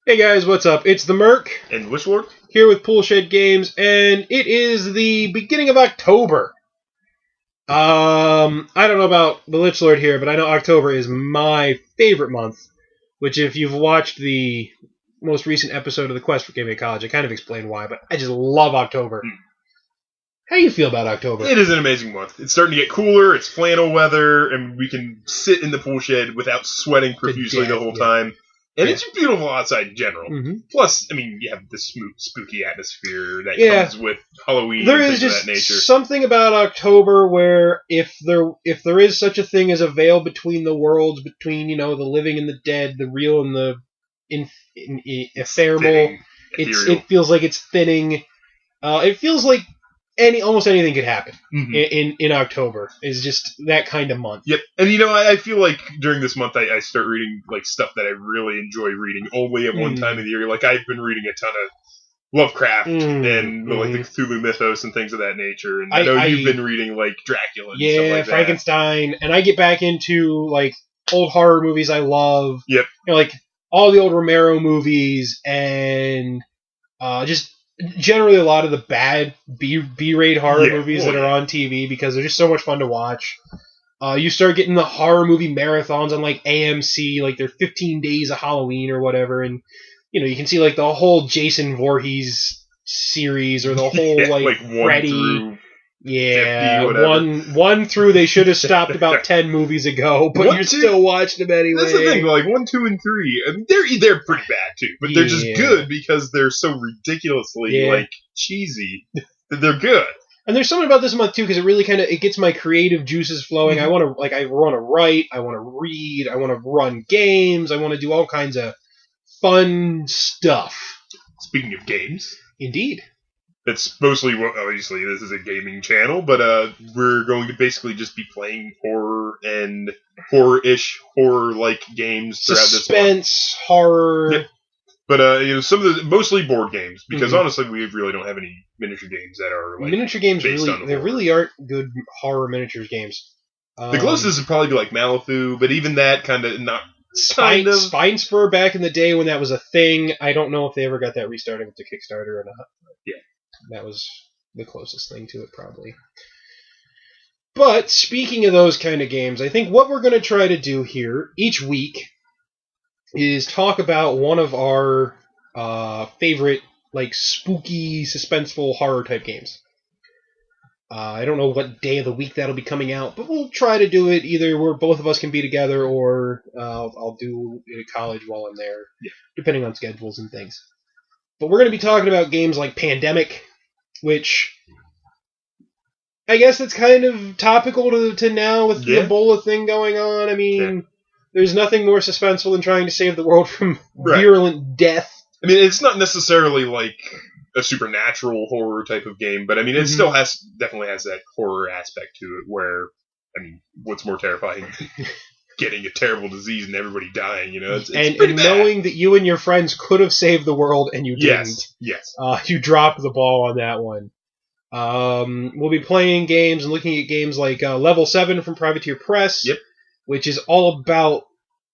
Hey guys, what's up? It's the Merc And Lich Lord? here with Poolshed Games, and it is the beginning of October. I don't know about the Lich Lord here, but I know October is my favorite month. Which, if you've watched the most recent episode of the Quest for Gaming College, I kind of explained why, but I just love October. How do you feel about October? It is an amazing month. It's starting to get cooler, it's flannel weather, and we can sit in the pool shed without sweating profusely the whole time. And it's beautiful outside in general. Mm-hmm. Plus, I mean, you have the spooky atmosphere that comes with Halloween there and is things just of that nature. Something about October where if there is such a thing as a veil between the worlds, between, the living and the dead, the real and the ephemeral, it feels like it's thinning. It feels like almost anything could happen in October. Is just that kind of month. Yep. And I feel like during this month I start reading like stuff that I really enjoy reading only at one time of the year. Like I've been reading a ton of Lovecraft and like the Cthulhu mythos and things of that nature. And I know you've been reading like Dracula and stuff like Frankenstein, and I get back into like old horror movies I love. Yep. Like all the old Romero movies and just generally a lot of the bad B-rate horror movies that are on TV because they're just so much fun to watch. You start getting the horror movie marathons on like AMC, like their 15 days of Halloween or whatever, and you can see like the whole Jason Voorhees series or the whole like Freddy. One through they should have stopped about 10 movies ago, but you're still watching them anyway. That's the thing, like 1, 2, and 3, I mean, they're pretty bad too, but they're just good because they're so ridiculously like cheesy that they're good. And there's something about this month too, because it really it gets my creative juices flowing. I want to write, I want to read, I want to run games, I want to do all kinds of fun stuff. Speaking of games, indeed. It's mostly, obviously, this is a gaming channel, but we're going to basically just be playing horror and horror-like games throughout this month. Suspense, horror. Yep. But, some of the, mostly board games, because honestly, we really don't have any miniature games that are, like, miniature games based on there really aren't good horror miniatures games. The closest would probably be, like, Malifaux, but even that kind of not... Spine Spur back in the day when that was a thing. I don't know if they ever got that restarted with the Kickstarter or not. Yeah. That was the closest thing to it, probably. But speaking of those kind of games, I think what we're going to try to do here each week is talk about one of our favorite, like, spooky, suspenseful horror type games. I don't know what day of the week that'll be coming out, but we'll try to do it either where both of us can be together or I'll do it at college while I'm there, depending on schedules and things. But we're going to be talking about games like Pandemic, which I guess it's kind of topical to now with the Ebola thing going on. I mean, there's nothing more suspenseful than trying to save the world from virulent death. I mean, it's not necessarily like a supernatural horror type of game, but I mean, it still definitely has that horror aspect to it where, I mean, what's more terrifying than getting a terrible disease and everybody dying, It's and knowing that you and your friends could have saved the world and you didn't. Yes. You dropped the ball on that one. We'll be playing games and looking at games like Level 7 from Privateer Press, which is all about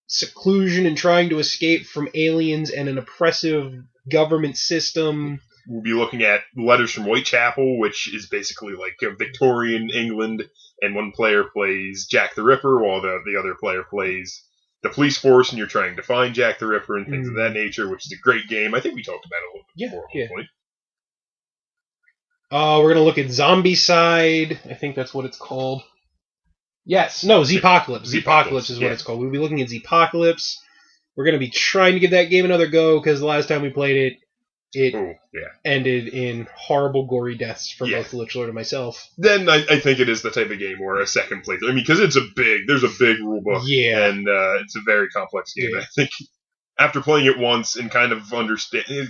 seclusion and trying to escape from aliens and an oppressive government system. We'll be looking at Letters from Whitechapel, which is basically like Victorian England, and one player plays Jack the Ripper while the other player plays the police force, and you're trying to find Jack the Ripper and things of that nature, which is a great game. I think we talked about it a little bit before, hopefully. We're going to look at Zombicide. I think that's what it's called. Yes. No, Zepocalypse. Zepocalypse is what it's called. We'll be looking at Zepocalypse. We're going to be trying to give that game another go, because the last time we played it, ended in horrible, gory deaths for both the Lich Lord and myself. Then I think it is the type of game where a second playthrough. I mean, because there's a big rule book, and it's a very complex game. Yeah. I think after playing it once and kind of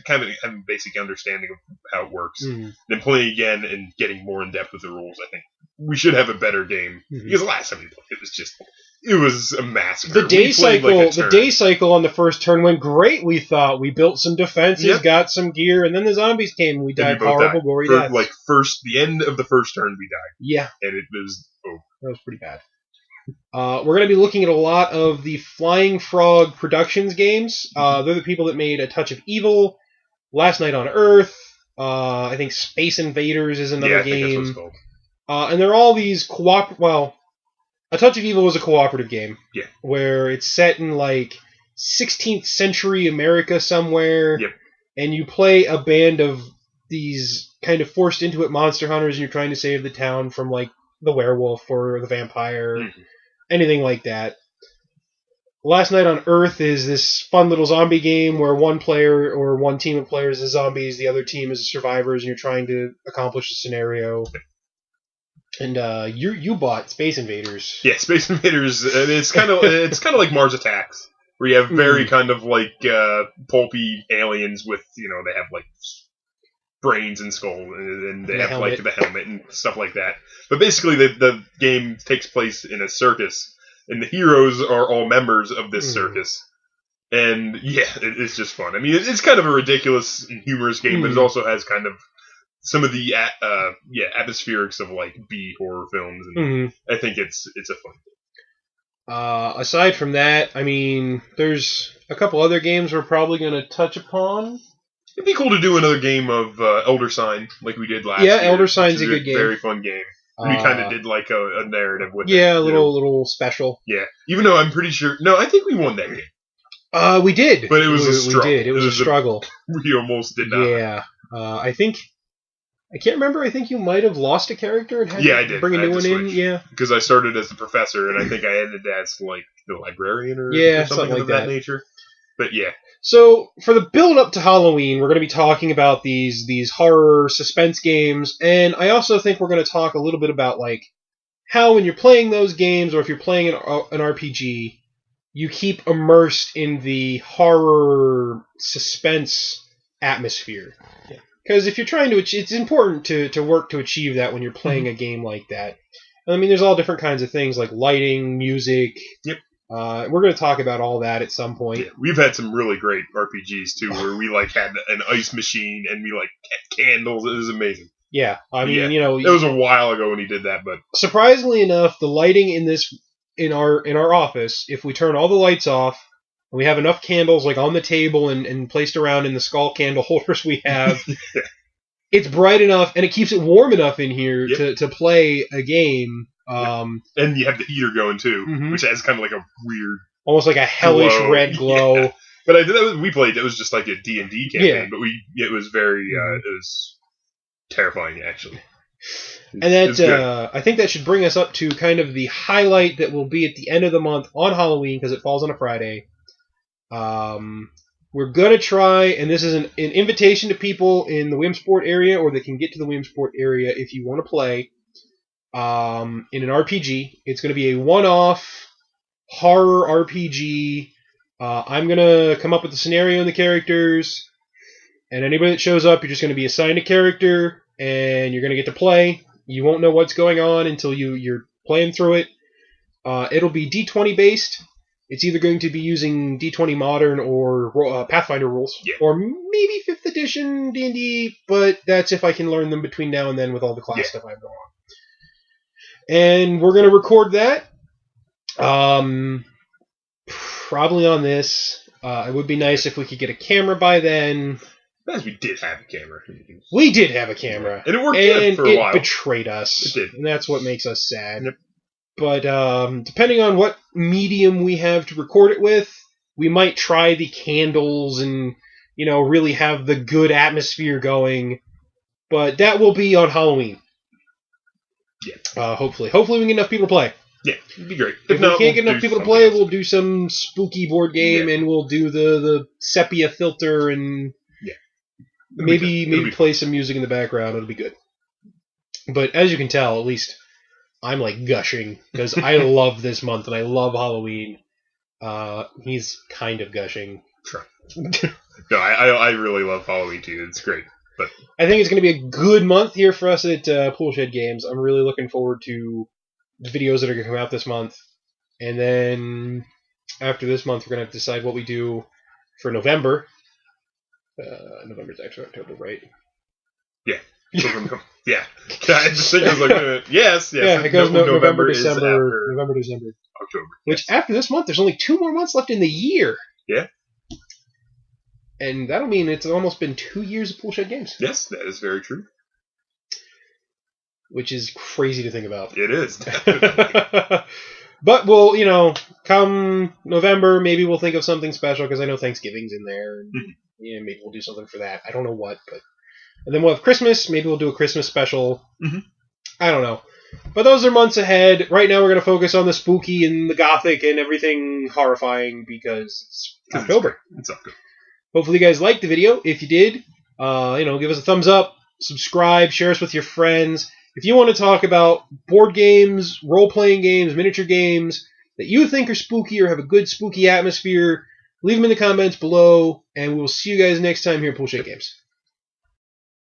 having a basic understanding of how it works, then playing again and getting more in depth with the rules, I think we should have a better game. Because the last time we played it was a massacre. The day cycle on the first turn went great. We thought we built some defenses, got some gear, and then the zombies came. And we died horrible, gory deaths. The end of the first turn, we died. Yeah, and it was that was pretty bad. We're going to be looking at a lot of the Flying Frog Productions games. They're the people that made A Touch of Evil, Last Night on Earth. I think Space Invaders is another game. I think that's what it's called. And they're all these Well, A Touch of Evil is a cooperative game. Yeah. Where it's set in, 16th century America somewhere. Yep. And you play a band of these kind of forced into it monster hunters, and you're trying to save the town from, the werewolf or the vampire, anything like that. Last Night on Earth is this fun little zombie game where one player or one team of players is zombies, the other team is survivors, and you're trying to accomplish the scenario. And you bought Space Invaders. Yeah, Space Invaders. And it's kind of like Mars Attacks, where you have very kind of pulpy aliens with they have brains and skull, and they have the helmet and stuff like that. But basically, the game takes place in a circus, and the heroes are all members of this circus. And yeah, it's just fun. I mean, it's kind of a ridiculous and humorous game, but it also has kind of some of the atmospherics of B horror films, and I think it's a fun game. Aside from that, I mean, there's a couple other games we're probably going to touch upon. It'd be cool to do another game of Elder Sign like we did last year. Yeah, Elder Sign's a good game. Very fun game. We kind of did a narrative with it. Yeah, a little special. Yeah, even though I'm pretty sure... No, I think we won that game. We did. But it was a struggle. We did. It was a struggle. We almost did not. Yeah. I can't remember. I think you might have lost a character and had to bring a new one in. Yeah. Because I started as the professor, and I think I ended as, the librarian or something of that nature. But yeah. So, for the build-up to Halloween, we're going to be talking about these horror suspense games, and I also think we're going to talk a little bit about, how when you're playing those games, or if you're playing an RPG, you keep immersed in the horror suspense atmosphere. Because if you're trying to... It's important to work to achieve that when you're playing a game like that. I mean, there's all different kinds of things, like lighting, music... Yep. We're going to talk about all that at some point. Yeah, we've had some really great RPGs too, where we had an ice machine and we had candles. It was amazing. Yeah, I mean, it was a while ago when he did that, but surprisingly enough, the lighting in our office, if we turn all the lights off and we have enough candles on the table and placed around in the skull candle holders we have, it's bright enough and it keeps it warm enough in here to play a game. And you have the heater going too, which has kind of a weird, almost like a hellish red glow. Yeah. But we played. It was just like a D&D campaign, but it was very, it was terrifying actually. And that I think that should bring us up to kind of the highlight that will be at the end of the month on Halloween because it falls on a Friday. We're gonna try, and this is an invitation to people in the Williamsport area, or that can get to the Williamsport area if you want to play. In an RPG. It's going to be a one-off horror RPG. I'm going to come up with the scenario and the characters, and anybody that shows up, you're just going to be assigned a character, and you're going to get to play. You won't know what's going on until you're playing through it. It'll be D20 based. It's either going to be using D20 Modern or Pathfinder rules, or maybe 5th edition D&D, but that's if I can learn them between now and then with all the class stuff I have going on. And we're going to record that. Probably on this. It would be nice if we could get a camera by then. As we did have a camera. We did have a camera. And it worked good for a while. And it betrayed us. It did. And that's what makes us sad. Yep. But depending on what medium we have to record it with, we might try the candles and, really have the good atmosphere going. But that will be on Halloween. Yeah. Hopefully we can get enough people to play. Yeah, it'd be great. If we can't get enough people to play, we'll do some spooky board game, and we'll do the sepia filter, and maybe play some music in the background. It'll be good. But as you can tell, at least I'm gushing because I love this month and I love Halloween. He's kind of gushing. Sure. No, I really love Halloween too. It's great. But I think it's going to be a good month here for us at Poolshed Games. I'm really looking forward to the videos that are going to come out this month. And then after this month, we're going to have to decide what we do for November. November's actually October, right? Yeah. Yeah. I just think I was like, yes. Yeah, it goes November, is December, November, December. October. Which, after this month, there's only 2 more months left in the year. Yeah. And that'll mean it's almost been 2 years of Poolshed Games. Yes, that is very true. Which is crazy to think about. It is. But we'll, come November, maybe we'll think of something special, because I know Thanksgiving's in there. And, maybe we'll do something for that. I don't know what, but... And then we'll have Christmas. Maybe we'll do a Christmas special. Mm-hmm. I don't know. But those are months ahead. Right now we're going to focus on the spooky and the gothic and everything horrifying because it's October. It's October. Hopefully you guys liked the video. If you did, give us a thumbs up, subscribe, share us with your friends. If you want to talk about board games, role-playing games, miniature games that you think are spooky or have a good spooky atmosphere, leave them in the comments below, and we will see you guys next time here at Poolshed Games.